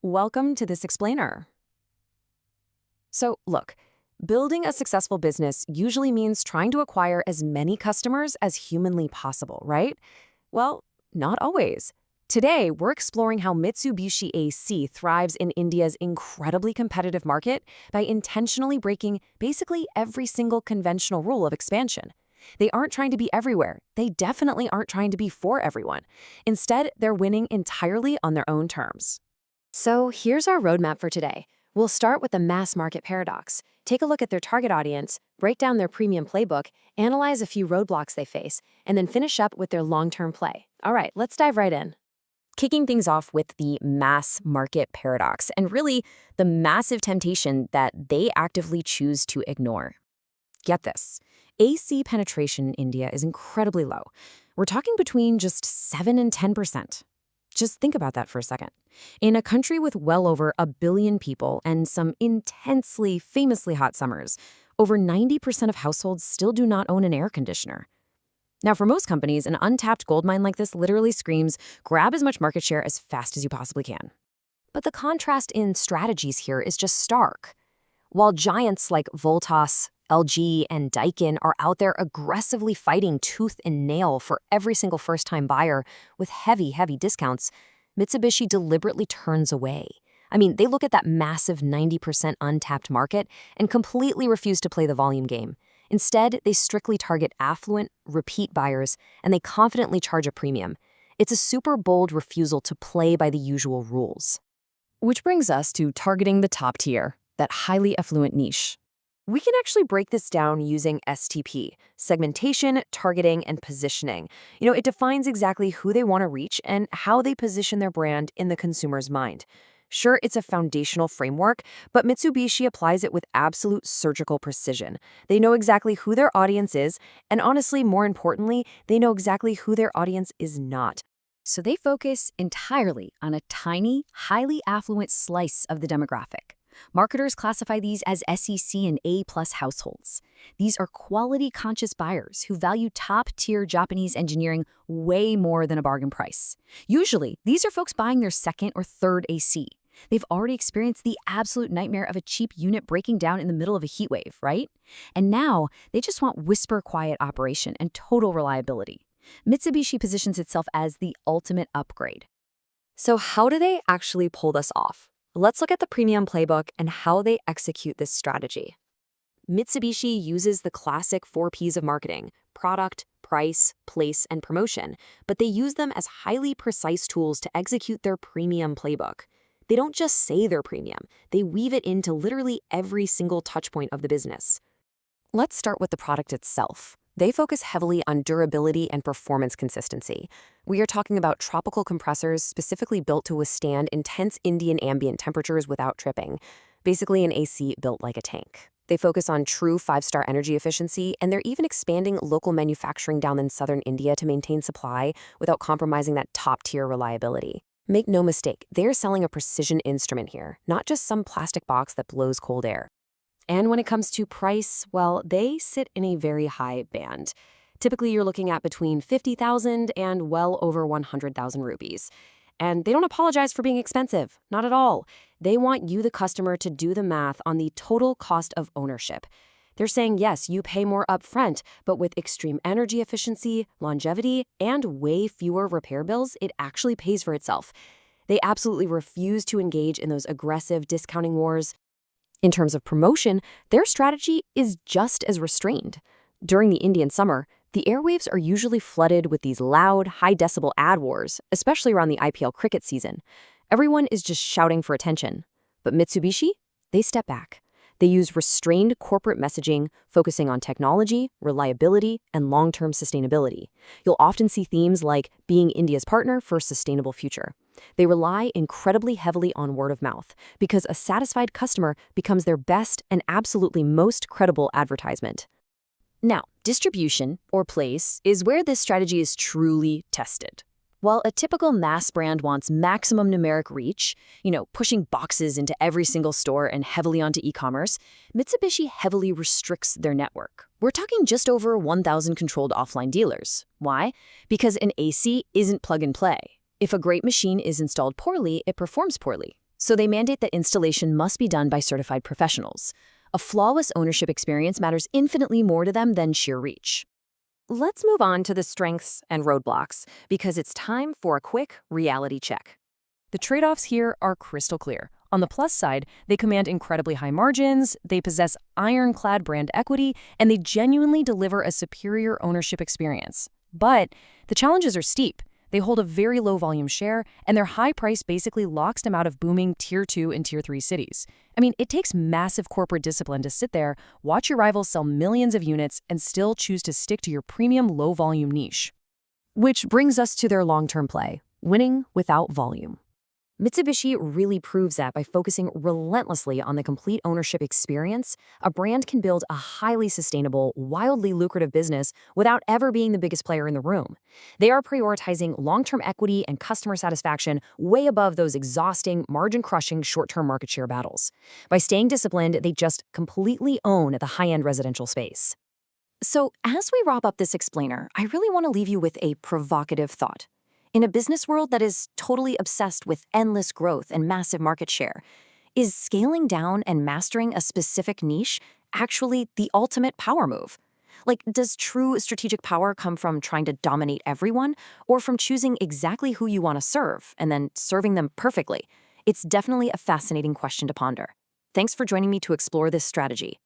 Welcome to this explainer. So, look, building a successful business usually means trying to acquire as many customers as humanly possible, right? Well, not always. Today, we're exploring how Mitsubishi AC thrives in India's incredibly competitive market by intentionally breaking basically every single conventional rule of expansion. They aren't trying to be everywhere. They definitely aren't trying to be for everyone. Instead, they're winning entirely on their own terms. So here's our roadmap for today. We'll start with the mass market paradox. Take a look at their target audience, break down their premium playbook, analyze a few roadblocks they face, and then finish up with their long-term play. All right, let's dive right in. Kicking things off with the mass market paradox, and really the massive temptation that they actively choose to ignore. Get this. AC penetration in India is incredibly low. We're talking between just 7 and 10%. Just think about that for a second. In a country with well over 1 billion people and some intensely, famously hot summers, over 90% of households still do not own an air conditioner. Now, for most companies, an untapped goldmine like this literally screams, grab as much market share as fast as you possibly can. But the contrast in strategies here is just stark. While giants like Voltas, LG, and Daikin are out there aggressively fighting tooth and nail for every single first-time buyer with heavy, heavy discounts, Mitsubishi deliberately turns away. I mean, they look at that massive 90% untapped market and completely refuse to play the volume game. Instead, they strictly target affluent, repeat buyers, and they confidently charge a premium. It's a super bold refusal to play by the usual rules. Which brings us to targeting the top tier, that highly affluent niche. We can actually break this down using STP, segmentation, targeting, and positioning. It defines exactly who they want to reach and how they position their brand in the consumer's mind. Sure, it's a foundational framework, but Mitsubishi applies it with absolute surgical precision. They know exactly who their audience is, and honestly, more importantly, they know exactly who their audience is not. So they focus entirely on a tiny, highly affluent slice of the demographic. Marketers classify these as SEC and A-plus households. These are quality-conscious buyers who value top-tier Japanese engineering way more than a bargain price. Usually, these are folks buying their second or third AC. They've already experienced the absolute nightmare of a cheap unit breaking down in the middle of a heat wave, right? And now, they just want whisper-quiet operation and total reliability. Mitsubishi positions itself as the ultimate upgrade. So how do they actually pull this off? Let's look at the premium playbook and how they execute this strategy. Mitsubishi uses the classic 4 Ps of marketing: product, price, place, and promotion, but they use them as highly precise tools to execute their premium playbook. They don't just say they're premium, they weave it into literally every single touchpoint of the business. Let's start with the product itself. They focus heavily on durability and performance consistency. We are talking about tropical compressors specifically built to withstand intense Indian ambient temperatures without tripping. Basically an AC built like a tank. They focus on true 5-star energy efficiency, and they're even expanding local manufacturing down in southern India to maintain supply without compromising that top-tier reliability. Make no mistake, they're selling a precision instrument here, not just some plastic box that blows cold air. And when it comes to price, well, they sit in a very high band. Typically, you're looking at between 50,000 and well over 100,000 rupees. And they don't apologize for being expensive, not at all. They want you, the customer, to do the math on the total cost of ownership. They're saying, yes, you pay more upfront, but with extreme energy efficiency, longevity, and way fewer repair bills, it actually pays for itself. They absolutely refuse to engage in those aggressive discounting wars. In terms of promotion, their strategy is just as restrained. During the Indian summer, the airwaves are usually flooded with these loud, high-decibel ad wars, especially around the IPL cricket season. Everyone is just shouting for attention. But Mitsubishi? They step back. They use restrained corporate messaging, focusing on technology, reliability, and long-term sustainability. You'll often see themes like being India's partner for a sustainable future. They rely incredibly heavily on word of mouth because a satisfied customer becomes their best and absolutely most credible advertisement. Now, distribution, or place, is where this strategy is truly tested. While a typical mass brand wants maximum numeric reach, pushing boxes into every single store and heavily onto e-commerce, Mitsubishi heavily restricts their network. We're talking just over 1,000 controlled offline dealers. Why? Because an AC isn't plug and play. If a great machine is installed poorly, it performs poorly. So they mandate that installation must be done by certified professionals. A flawless ownership experience matters infinitely more to them than sheer reach. Let's move on to the strengths and roadblocks, because it's time for a quick reality check. The trade-offs here are crystal clear. On the plus side, they command incredibly high margins, they possess ironclad brand equity, and they genuinely deliver a superior ownership experience. But the challenges are steep. They hold a very low volume share, and their high price basically locks them out of booming Tier 2 and Tier 3 cities. I mean, it takes massive corporate discipline to sit there, watch your rivals sell millions of units, and still choose to stick to your premium low volume niche. Which brings us to their long-term play, winning without volume. Mitsubishi really proves that by focusing relentlessly on the complete ownership experience, a brand can build a highly sustainable, wildly lucrative business without ever being the biggest player in the room. They are prioritizing long-term equity and customer satisfaction way above those exhausting, margin-crushing short-term market share battles. By staying disciplined, they just completely own the high-end residential space. So as we wrap up this explainer, I really want to leave you with a provocative thought. In a business world that is totally obsessed with endless growth and massive market share, is scaling down and mastering a specific niche actually the ultimate power move? Like, does true strategic power come from trying to dominate everyone, or from choosing exactly who you want to serve and then serving them perfectly? It's definitely a fascinating question to ponder. Thanks for joining me to explore this strategy.